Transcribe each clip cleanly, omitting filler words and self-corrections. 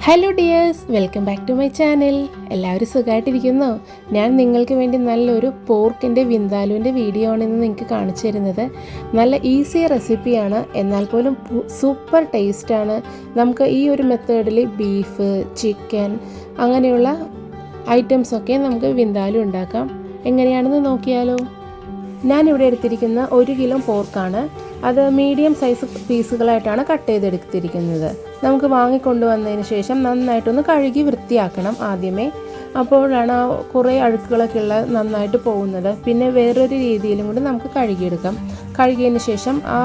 Hello dears, welcome back to my channel. എല്ലാവരും സുഖമായിട്ടിരിക്കുന്നോ? ഞാൻ നിങ്ങൾക്ക് വേണ്ടി നല്ലൊരു പോർക്കിൻ്റെ വിന്താലുവിൻ്റെ വീഡിയോ ആണ് ഇന്ന് നിങ്ങൾക്ക് കാണിച്ചു തരുന്നത്. നല്ല ഈസി റെസിപ്പിയാണ്, എന്നാൽ പോലും സൂപ്പർ ടേസ്റ്റാണ്. നമുക്ക് ഈ ഒരു മെത്തേഡിൽ ബീഫ്, ചിക്കൻ അങ്ങനെയുള്ള ഐറ്റംസൊക്കെ നമുക്ക് വിന്താലു ഉണ്ടാക്കാം. എങ്ങനെയാണെന്ന് നോക്കിയാലോ? ഞാനിവിടെ എടുത്തിരിക്കുന്ന 1 കിലോ പോർക്കാണ്. അത് മീഡിയം സൈസ് പീസുകളായിട്ടാണ് കട്ട് ചെയ്തെടുത്തിരിക്കുന്നത്. നമുക്ക് വാങ്ങിക്കൊണ്ടുവന്നതിന് ശേഷം നന്നായിട്ടൊന്ന് കഴുകി വൃത്തിയാക്കണം ആദ്യമേ. അപ്പോഴാണ് ആ കുറേ അഴുക്കുകളൊക്കെ ഉള്ളത് നന്നായിട്ട് പോകുന്നത്. പിന്നെ വേറൊരു രീതിയിലും കൂടി നമുക്ക് കഴുകിയെടുക്കാം. കഴുകിയതിന് ശേഷം ആ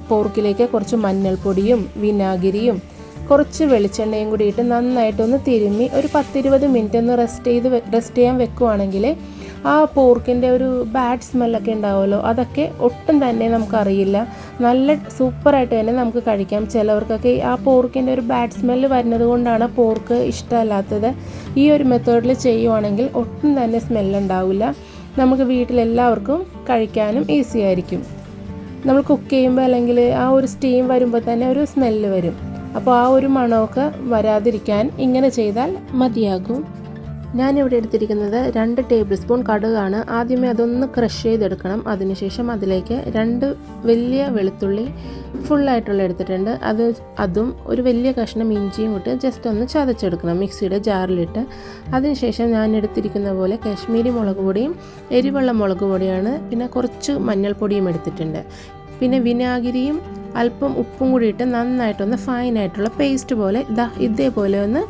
പോർക്കിലേക്ക് കുറച്ച് മഞ്ഞൾപ്പൊടിയും വിനാഗിരിയും കുറച്ച് വെളിച്ചെണ്ണയും കൂടി ഇട്ട് നന്നായിട്ടൊന്ന് തിരുമ്മി ഒരു 10-20 മിനിറ്റ് ഒന്ന് റെസ്റ്റ് ചെയ്യാൻ വെക്കുവാണെങ്കിൽ ആ പോർക്കിൻ്റെ ഒരു ബാഡ് സ്മെല്ലൊക്കെ ഉണ്ടാവുമല്ലോ, അതൊക്കെ ഒട്ടും തന്നെ നമുക്കറിയില്ല. നല്ല സൂപ്പറായിട്ട് തന്നെ നമുക്ക് കഴിക്കാം. ചിലവർക്കൊക്കെ ആ പോർക്കിൻ്റെ ഒരു ബാഡ് സ്മെല്ല് വരുന്നത് കൊണ്ടാണ് പോർക്ക് ഇഷ്ടമല്ലാത്തത്. ഈ ഒരു മെത്തേഡിൽ ചെയ്യുവാണെങ്കിൽ ഒട്ടും തന്നെ സ്മെല്ലുണ്ടാവില്ല. നമുക്ക് വീട്ടിലെല്ലാവർക്കും കഴിക്കാനും ഈസി ആയിരിക്കും. നമ്മൾ കുക്ക് ചെയ്യുമ്പോൾ അല്ലെങ്കിൽ ആ ഒരു സ്റ്റീം വരുമ്പോൾ തന്നെ ഒരു സ്മെല്ല് വരും. അപ്പോൾ ആ ഒരു മണമൊക്കെ വരാതിരിക്കാൻ ഇങ്ങനെ ചെയ്താൽ മതിയാകും. ഞാനിവിടെ എടുത്തിരിക്കുന്നത് 2 ടേബിൾ സ്പൂൺ കടുകാണ്. ആദ്യമേ അതൊന്ന് ക്രഷ് ചെയ്തെടുക്കണം. അതിനുശേഷം അതിലേക്ക് 2 വലിയ വെളുത്തുള്ളി ഫുള്ളായിട്ടുള്ള എടുത്തിട്ടുണ്ട്. അതും ഒരു വലിയ കഷ്ണം ഇഞ്ചിയും ഇട്ട് ജസ്റ്റ് ഒന്ന് ചതച്ചെടുക്കണം മിക്സിയുടെ ജാറിലിട്ട്. അതിനുശേഷം ഞാൻ എടുത്തിരിക്കുന്ന പോലെ കാശ്മീരി മുളക് പൊടിയും എരിവുള്ള മുളക് പൊടിയാണ്, പിന്നെ കുറച്ച് മഞ്ഞൾപ്പൊടിയും എടുത്തിട്ടുണ്ട്. പിന്നെ വിനാഗിരിയും അല്പം ഉപ്പും കൂടി ഇട്ട് നന്നായിട്ടൊന്ന് ഫൈനായിട്ടുള്ള പേസ്റ്റ് പോലെ ഇതേപോലെ ഒന്ന്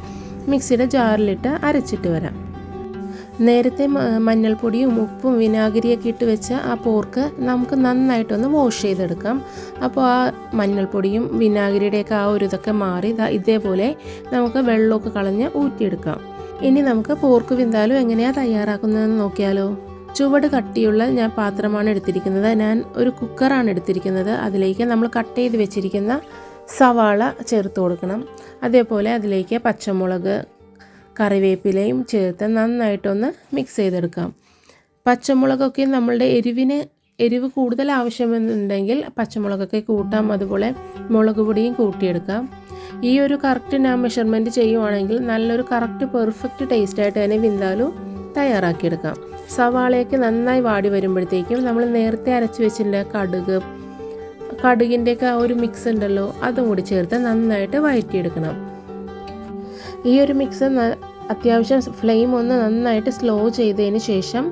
മിക്സിയുടെ ജാറിലിട്ട് അരച്ചിട്ട് വരാം. നേരത്തെ മഞ്ഞൾപ്പൊടിയും ഉപ്പും വിനാഗിരിയൊക്കെ ഇട്ട് വെച്ച ആ പോർക്ക് നമുക്ക് നന്നായിട്ടൊന്ന് വാഷ് ചെയ്തെടുക്കാം. അപ്പോൾ ആ മഞ്ഞൾപ്പൊടിയും വിനാഗിരിയുടെയൊക്കെ ആ ഒരു ഇതൊക്കെ മാറി ഇതേപോലെ നമുക്ക് വെള്ളമൊക്കെ കളഞ്ഞ് ഊറ്റിയെടുക്കാം. ഇനി നമുക്ക് പോർക്ക് വിന്താലും എങ്ങനെയാണ് തയ്യാറാക്കുന്നതെന്ന് നോക്കിയാലോ? ചുവട് കട്ടിയുള്ള പാത്രമാണ് എടുത്തിരിക്കുന്നത്. ഞാൻ ഒരു കുക്കറാണ് എടുത്തിരിക്കുന്നത്. അതിലേക്ക് നമ്മൾ കട്ട് ചെയ്ത് വെച്ചിരിക്കുന്ന സവാള ചേർത്ത് കൊടുക്കണം. അതേപോലെ അതിലേക്ക് പച്ചമുളക്, കറിവേപ്പിലയും ചേർത്ത് നന്നായിട്ടൊന്ന് മിക്സ് ചെയ്തെടുക്കാം. പച്ചമുളകൊക്കെ നമ്മളുടെ എരിവ് കൂടുതൽ ആവശ്യമെന്നുണ്ടെങ്കിൽ പച്ചമുളകൊക്കെ കൂട്ടാം. അതുപോലെ മുളക് പൊടിയും കൂട്ടിയെടുക്കാം. ഈ ഒരു കറക്റ്റ് മെഷർമെൻറ്റ് ചെയ്യുവാണെങ്കിൽ നല്ലൊരു കറക്റ്റ് പെർഫെക്റ്റ് ടേസ്റ്റായിട്ട് തന്നെ വിന്താലു തയ്യാറാക്കിയെടുക്കാം. സവാളയൊക്കെ നന്നായി വാടി വരുമ്പോഴത്തേക്കും നമ്മൾ നേരത്തെ അരച്ച് വെച്ചിട്ടുള്ള കടുകിൻ്റെയൊക്കെ ആ ഒരു മിക്സ് ഉണ്ടല്ലോ, അതും കൂടി ചേർത്ത് നന്നായിട്ട് വഴറ്റിയെടുക്കണം. ഈ ഒരു മിക്സ് അത്യാവശ്യം ഫ്ലെയിം ഒന്ന് നന്നായിട്ട് സ്ലോ ചെയ്തതിന് ശേഷം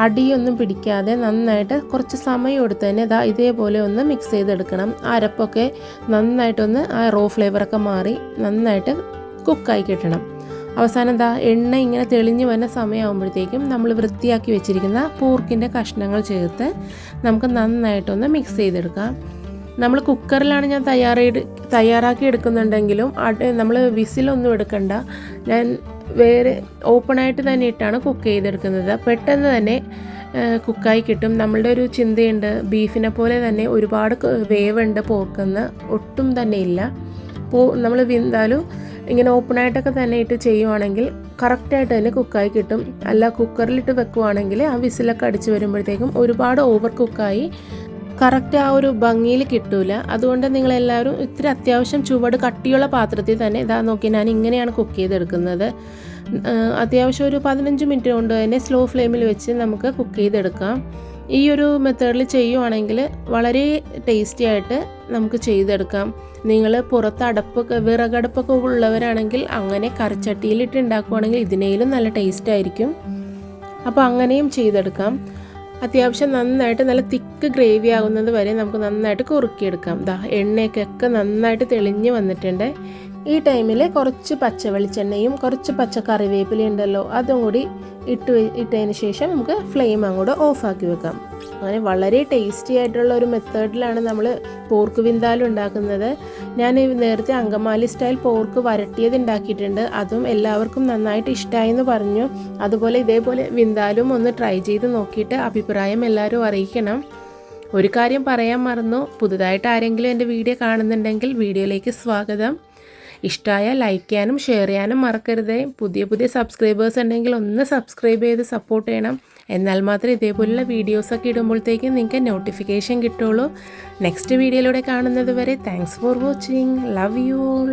അടിയൊന്നും പിടിക്കാതെ നന്നായിട്ട് കുറച്ച് സമയം എടുത്ത് തന്നെ ഇതേപോലെ ഒന്ന് മിക്സ് ചെയ്തെടുക്കണം. അരപ്പൊക്കെ നന്നായിട്ടൊന്ന് ആ റോ ഫ്ലേവറൊക്കെ മാറി നന്നായിട്ട് കുക്കായി കിട്ടണം. അവസാനം എണ്ണ ഇങ്ങനെ തെളിഞ്ഞ് വരുന്ന സമയമാകുമ്പോഴത്തേക്കും നമ്മൾ വൃത്തിയാക്കി വെച്ചിരിക്കുന്ന പോർക്കിൻ്റെ കഷ്ണങ്ങൾ ചേർത്ത് നമുക്ക് നന്നായിട്ടൊന്ന് മിക്സ് ചെയ്തെടുക്കാം. നമ്മൾ കുക്കറിലാണ് ഞാൻ തയ്യാറാക്കി എടുക്കുന്നുണ്ടെങ്കിലും നമ്മൾ വിസിലൊന്നും എടുക്കണ്ട. ഞാൻ വേറെ ഓപ്പണായിട്ട് തന്നെ ഇട്ടാണ് കുക്ക് ചെയ്തെടുക്കുന്നത്. പെട്ടെന്ന് തന്നെ കുക്കായി കിട്ടും. നമ്മളുടെ ഒരു ചിന്തയുണ്ട്, ബീഫിനെ പോലെ തന്നെ ഒരുപാട് വേവുണ്ട് പോർക്കെന്ന് ഒട്ടും തന്നെ ഇല്ല. നമ്മൾ വിന്താലും ഇങ്ങനെ ഓപ്പണായിട്ടൊക്കെ തന്നെ ഇട്ട് ചെയ്യുവാണെങ്കിൽ കറക്റ്റായിട്ട് തന്നെ കുക്കായി കിട്ടും. അല്ല കുക്കറിലിട്ട് വെക്കുവാണെങ്കിൽ ആ വിസിലൊക്കെ അടിച്ച് വരുമ്പോഴത്തേക്കും ഒരുപാട് ഓവർ കുക്കായി കറക്റ്റ് ആ ഒരു ഭംഗിയിൽ കിട്ടൂല. അതുകൊണ്ട് നിങ്ങളെല്ലാവരും ഇത്തിരി അത്യാവശ്യം ചുവട് കട്ടിയുള്ള പാത്രത്തിൽ തന്നെ നോക്കി ഞാൻ ഇങ്ങനെയാണ് കുക്ക് ചെയ്തെടുക്കുന്നത്. അത്യാവശ്യം ഒരു 15 മിനിറ്റ് കൊണ്ട് തന്നെ സ്ലോ ഫ്ലെയിമിൽ വെച്ച് നമുക്ക് കുക്ക് ചെയ്തെടുക്കാം. ഈ ഒരു മെത്തേഡിൽ ചെയ്യുവാണെങ്കിൽ വളരെ ടേസ്റ്റി ആയിട്ട് നമുക്ക് ചെയ്തെടുക്കാം. നിങ്ങൾ പുറത്ത് വിറകടുപ്പൊക്കെ ഉള്ളവരാണെങ്കിൽ അങ്ങനെ കറിച്ചട്ടിയിലിട്ട് ഉണ്ടാക്കുവാണെങ്കിൽ ഇതിനേലും നല്ല ടേസ്റ്റ് ആയിരിക്കും. അപ്പോൾ അങ്ങനെയും ചെയ്തെടുക്കാം. അത്യാവശ്യം നന്നായിട്ട് നല്ല തിക്ക് ഗ്രേവി ആകുന്നത് വരെ നമുക്ക് നന്നായിട്ട് കുറുക്കിയെടുക്കാം. എണ്ണയൊക്കെ നന്നായിട്ട് തെളിഞ്ഞ് വന്നിട്ടുണ്ട്. ഈ ടൈമിൽ കുറച്ച് പച്ച വെളിച്ചെണ്ണയും കുറച്ച് പച്ച കറിവേപ്പില ഉണ്ടല്ലോ, അതും കൂടി ഇട്ടതിന് ശേഷം നമുക്ക് ഫ്ലെയിം അങ്ങോട്ട് ഓഫാക്കി വെക്കാം. അങ്ങനെ വളരെ ടേസ്റ്റി ആയിട്ടുള്ള ഒരു മെത്തേഡിലാണ് നമ്മൾ പോർക്ക് വിന്താലും ഉണ്ടാക്കുന്നത്. ഞാൻ നേരത്തെ അങ്കമാലി സ്റ്റൈൽ പോർക്ക് വരട്ടിയത് ഉണ്ടാക്കിയിട്ടുണ്ട്. അതും എല്ലാവർക്കും നന്നായിട്ട് ഇഷ്ടമായെന്ന് പറഞ്ഞു. അതുപോലെ ഇതേപോലെ വിന്താലും ഒന്ന് ട്രൈ ചെയ്ത് നോക്കിയിട്ട് അഭിപ്രായം എല്ലാവരും അറിയിക്കണം. ഒരു കാര്യം പറയാൻ മറന്നു, പുതുതായിട്ട് ആരെങ്കിലും എൻ്റെ വീഡിയോ കാണുന്നുണ്ടെങ്കിൽ വീഡിയോയിലേക്ക് സ്വാഗതം. ഇഷ്ടമായ ലൈക്ക് ചെയ്യാനും ഷെയർ ചെയ്യാനും മറക്കരുത്. പുതിയ സബ്സ്ക്രൈബേഴ്സ് ഉണ്ടെങ്കിൽ ഒന്ന് സബ്സ്ക്രൈബ് ചെയ്ത് സപ്പോർട്ട് ചെയ്യണം. എന്നാൽ മാത്രമേ ഇതേപോലുള്ള വീഡിയോസൊക്കെ ഇടുമ്പോഴത്തേക്കും നിങ്ങൾക്ക് നോട്ടിഫിക്കേഷൻ കിട്ടുള്ളൂ. നെക്സ്റ്റ് വീഡിയോയിലൂടെ കാണുന്നത് വരെ thanks for watching. Love you all.